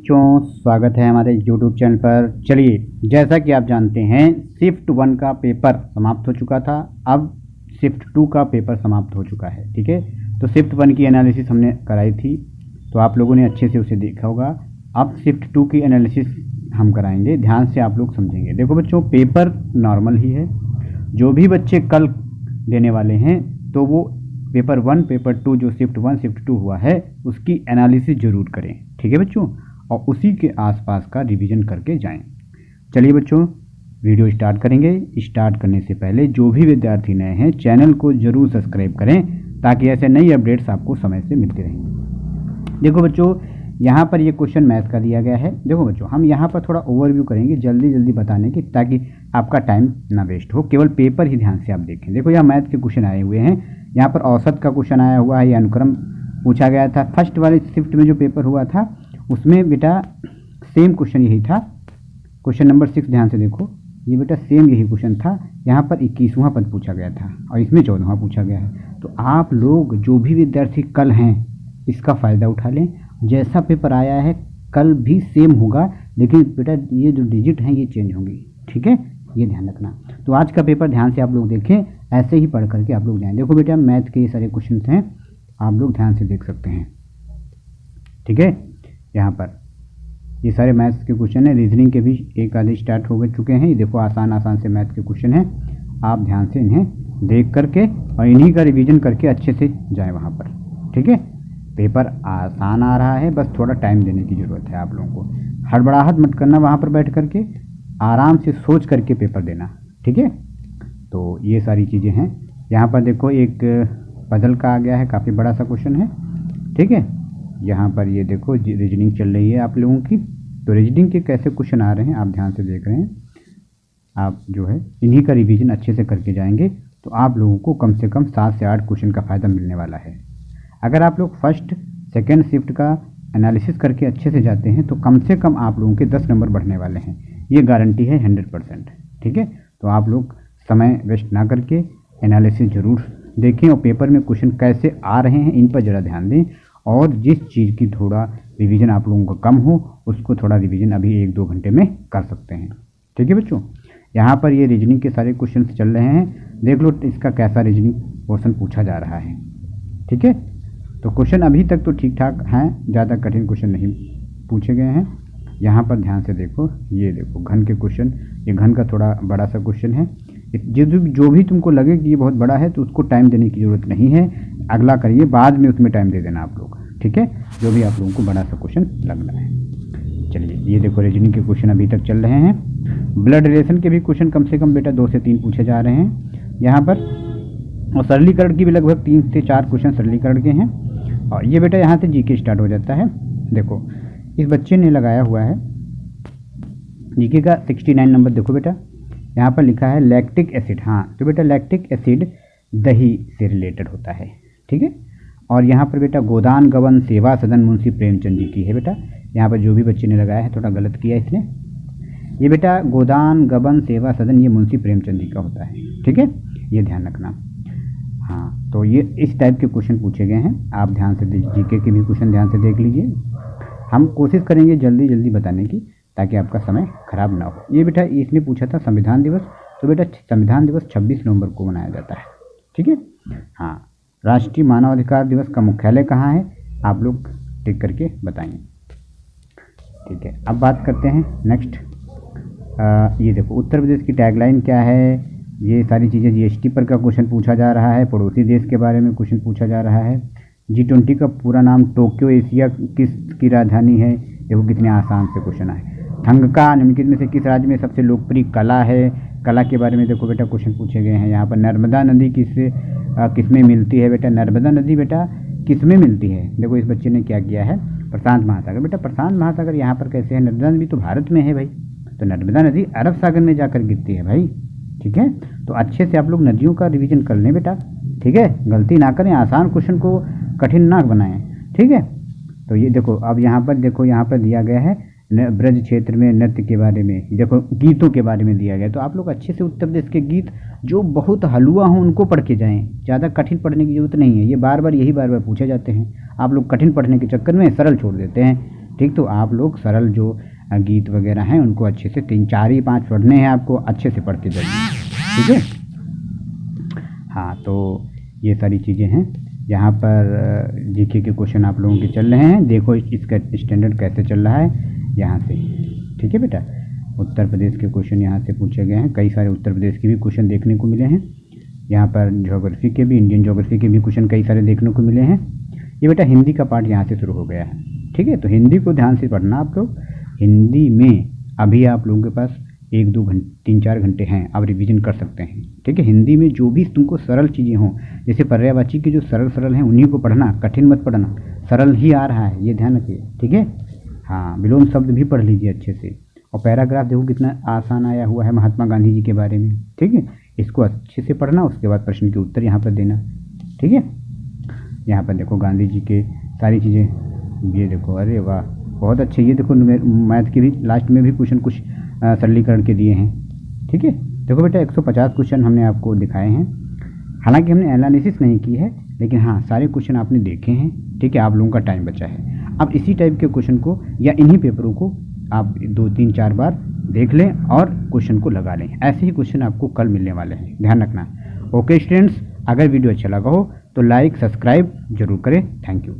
बच्चों, स्वागत है हमारे YouTube चैनल पर। चलिए, जैसा कि आप जानते हैं शिफ्ट 1 का पेपर समाप्त हो चुका था। अब शिफ्ट 2 का पेपर समाप्त हो चुका है। ठीक है, तो शिफ्ट 1 की एनालिसिस हमने कराई थी, तो आप लोगों ने अच्छे से उसे देखा होगा। अब शिफ्ट 2 की एनालिसिस हम कराएंगे, ध्यान से आप लोग समझेंगे। देखो बच्चों, पेपर नॉर्मल ही है। जो भी बच्चे कल देने वाले हैं तो वो पेपर 1 पेपर 2 जो शिफ्ट 1 शिफ्ट 2 हुआ है उसकी एनालिसिस जरूर करें। ठीक है बच्चों, और उसी के आसपास का रिवीजन करके जाएं। चलिए बच्चों, वीडियो स्टार्ट करेंगे। स्टार्ट करने से पहले जो भी विद्यार्थी नए हैं चैनल को जरूर सब्सक्राइब करें, ताकि ऐसे नई अपडेट्स आपको समय से मिलती रहेंगी। देखो बच्चों, यहाँ पर ये क्वेश्चन मैथ का दिया गया है। देखो बच्चों, हम यहाँ पर थोड़ा ओवरव्यू करेंगे जल्दी जल्दी बताने की, ताकि आपका टाइम ना वेस्ट हो। केवल पेपर ही ध्यान से आप देखें। देखो, यहाँ मैथ के क्वेश्चन आए हुए हैं। यहाँ पर औसत का क्वेश्चन आया हुआ है, ये अनुक्रम पूछा गया था। फर्स्ट वाले शिफ्ट में जो पेपर हुआ था उसमें बेटा सेम क्वेश्चन यही था। क्वेश्चन नंबर 6 ध्यान से देखो, ये बेटा सेम यही क्वेश्चन था। यहाँ पर 21वां पद पूछा गया था और इसमें 14वां पूछा गया है। तो आप लोग जो भी विद्यार्थी कल हैं इसका फ़ायदा उठा लें। जैसा पेपर आया है कल भी सेम होगा, लेकिन बेटा ये जो डिजिट हैं ये चेंज होंगी। ठीक है, ये ध्यान रखना। तो आज का पेपर ध्यान से आप लोग देखें, ऐसे ही पढ़ करके आप लोग जाएं। देखो बेटा, मैथ के ये सारे क्वेश्चन हैं, आप लोग ध्यान से देख सकते हैं। ठीक है, यहाँ पर ये सारे मैथ्स के क्वेश्चन हैं। रीजनिंग के भी एक आधे स्टार्ट हो चुके हैं। ये देखो, आसान आसान से मैथ के क्वेश्चन हैं। आप ध्यान से इन्हें देख करके और इन्हीं का रिवीजन करके अच्छे से जाएं वहाँ पर। ठीक है, पेपर आसान आ रहा है, बस थोड़ा टाइम देने की ज़रूरत है आप लोगों को। हड़बड़ाहट मत करना, वहाँ पर बैठ करके आराम से सोच करके पेपर देना। ठीक है, तो ये सारी चीज़ें हैं। यहाँ पर देखो, एक पजल का आ गया है, काफ़ी बड़ा सा क्वेश्चन है। ठीक है, यहाँ पर ये देखो रीजनिंग चल रही है आप लोगों की। तो रीजनिंग के कैसे क्वेश्चन आ रहे हैं आप ध्यान से देख रहे हैं। आप जो है इन्हीं का रिवीजन अच्छे से करके जाएंगे तो आप लोगों को कम से कम 7 से 8 क्वेश्चन का फ़ायदा मिलने वाला है। अगर आप लोग फर्स्ट सेकेंड शिफ्ट का एनालिसिस करके अच्छे से जाते हैं तो कम से कम आप लोगों के 10 नंबर बढ़ने वाले हैं। ये गारंटी है 100%। ठीक है, तो आप लोग समय वेस्ट ना करके एनालिसिस ज़रूर देखें और पेपर में क्वेश्चन कैसे आ रहे हैं इन पर ज़रा ध्यान दें। और जिस चीज़ की थोड़ा रिवीजन आप लोगों का कम हो उसको थोड़ा रिवीजन अभी 1-2 घंटे में कर सकते हैं। ठीक है बच्चों, यहाँ पर ये रीजनिंग के सारे क्वेश्चन चल रहे हैं। देख लो इसका कैसा रीजनिंग पोर्शन पूछा जा रहा है। ठीक है, तो क्वेश्चन अभी तक तो ठीक ठाक हैं, ज़्यादा कठिन क्वेश्चन नहीं पूछे गए हैं। यहाँ पर ध्यान से देखो, ये देखो घन के क्वेश्चन, ये घन का थोड़ा बड़ा सा क्वेश्चन है। जो भी तुमको लगे कि ये बहुत बड़ा है तो उसको टाइम देने की ज़रूरत नहीं है, अगला करिए, बाद में उसमें टाइम दे देना आप लोग। ठीक है, जो भी आप लोगों को बड़ा सा क्वेश्चन लगना है। चलिए, ये देखो रीजनिंग के क्वेश्चन अभी तक चल रहे हैं। ब्लड रिलेशन के भी क्वेश्चन कम से कम बेटा 2 से 3 पूछे जा रहे हैं यहाँ पर, और सरलीकरण की भी लगभग 3 से 4 क्वेश्चन सरलीकरण के हैं। और ये बेटा यहाँ से जीके स्टार्ट हो जाता है। देखो, इस बच्चे ने लगाया हुआ है जीके का 69 नंबर। देखो बेटा, यहाँ पर लिखा है लैक्टिक एसिड। हाँ, तो बेटा लैक्टिक एसिड दही से रिलेटेड होता है। ठीक है, और यहाँ पर बेटा गोदान गबन सेवा सदन मुंशी प्रेमचंद जी की है। बेटा यहाँ पर जो भी बच्चे ने लगाया है थोड़ा गलत किया इसने। ये बेटा गोदान गबन सेवा सदन ये मुंशी प्रेमचंद जी का होता है। ठीक है, ये ध्यान रखना। हाँ, तो ये इस टाइप के क्वेश्चन पूछे गए हैं। आप ध्यान से जीके के भी क्वेश्चन ध्यान से देख लीजिए। हम कोशिश करेंगे जल्दी जल्दी बताने की, ताकि आपका समय खराब ना हो। ये बेटा इसने पूछा था संविधान दिवस, तो बेटा संविधान दिवस 26 नवंबर को मनाया जाता है। ठीक है, हाँ, राष्ट्रीय मानवाधिकार दिवस का मुख्यालय कहाँ है आप लोग टिक करके बताएंगे। ठीक है, अब बात करते हैं नेक्स्ट। ये देखो, उत्तर प्रदेश की टैगलाइन क्या है, ये सारी चीज़ें। जीएसटी पर का क्वेश्चन पूछा जा रहा है। पड़ोसी देश के बारे में क्वेश्चन पूछा जा रहा है। G20 का पूरा नाम टोक्यो एशिया की राजधानी है। देखो कितने आसान से क्वेश्चन आए। थंगका निम्नलिखित में से किस राज्य में सबसे लोकप्रिय कला है, कला के बारे में देखो बेटा क्वेश्चन पूछे गए हैं। यहाँ पर नर्मदा नदी किसमें मिलती है। बेटा नर्मदा नदी बेटा किसमें मिलती है। देखो इस बच्चे ने क्या किया है, प्रशांत महासागर। बेटा प्रशांत महासागर यहाँ पर कैसे है, नर्मदा नदी तो भारत में है भाई, तो नर्मदा नदी अरब सागर में जाकर गिरती है भाई। ठीक है, तो अच्छे से आप लोग नदियों का रिवीजन कर लें बेटा। ठीक है, गलती ना करें, आसान क्वेश्चन को कठिन ना बनाएं। ठीक है, तो ये देखो, अब यहाँ पर देखो, यहाँ पर दिया गया है ब्रज क्षेत्र में नृत्य के बारे में, देखो गीतों के बारे में दिया गया। तो आप लोग अच्छे से उत्तर प्रदेश के गीत जो बहुत हलुआ हों उनको पढ़ के जाएं, ज़्यादा कठिन पढ़ने की ज़रूरत नहीं है। ये बार बार पूछे जाते हैं, आप लोग कठिन पढ़ने के चक्कर में सरल छोड़ देते हैं। ठीक। तो आप लोग सरल जो गीत वगैरह हैं उनको अच्छे से 3 4 ही 5 पढ़ने हैं आपको, अच्छे से पढ़ते जाइए, ठीक है। हाँ, तो ये सारी चीज़ें हैं। यहाँ पर जीके के क्वेश्चन आप लोगों के चल रहे हैं, देखो इसका स्टैंडर्ड कैसे चल रहा है यहाँ से, ठीक है बेटा। उत्तर प्रदेश के क्वेश्चन यहाँ से पूछे गए हैं, कई सारे उत्तर प्रदेश के भी क्वेश्चन देखने को मिले हैं। यहाँ पर ज्योग्राफी के भी, इंडियन ज्योग्राफी के भी क्वेश्चन कई सारे देखने को मिले हैं। ये बेटा हिंदी का पार्ट यहाँ से शुरू हो गया है, ठीक है। तो हिंदी को ध्यान से पढ़ना आप लोग। हिंदी में अभी आप लोगों के पास 1-2 घंटे 3-4 घंटे हैं, आप रिवीजन कर सकते हैं, ठीक है। हिंदी में जो भी तुमको सरल चीज़ें हों, जैसे पर्यायवाची के जो सरल हैं उन्हीं को पढ़ना, कठिन मत पढ़ना, सरल ही आ रहा है ये ध्यान रखिए, ठीक है। हाँ, विलोम शब्द भी पढ़ लीजिए अच्छे से। और पैराग्राफ देखो कितना आसान आया हुआ है महात्मा गांधी जी के बारे में, ठीक है। इसको अच्छे से पढ़ना, उसके बाद प्रश्न के उत्तर यहाँ पर देना, ठीक है। यहाँ पर देखो गांधी जी के सारी चीज़ें, ये देखो, अरे वाह बहुत अच्छे। ये देखो मैथ के भी लास्ट में भी क्वेश्चन कुछ सरलीकरण के दिए हैं, ठीक है। देखो बेटा 150 क्वेश्चन हमने आपको दिखाए हैं, हालांकि हमने एनालिसिस नहीं की है, लेकिन हाँ सारे क्वेश्चन आपने देखे हैं, ठीक है। आप लोगों का टाइम बचा है, अब इसी टाइप के क्वेश्चन को या इन्हीं पेपरों को आप 2-3-4 बार देख लें और क्वेश्चन को लगा लें। ऐसे ही क्वेश्चन आपको कल मिलने वाले हैं, ध्यान रखना। ओके स्टूडेंट्स, अगर वीडियो अच्छा लगा हो तो लाइक सब्सक्राइब जरूर करें। Thank you.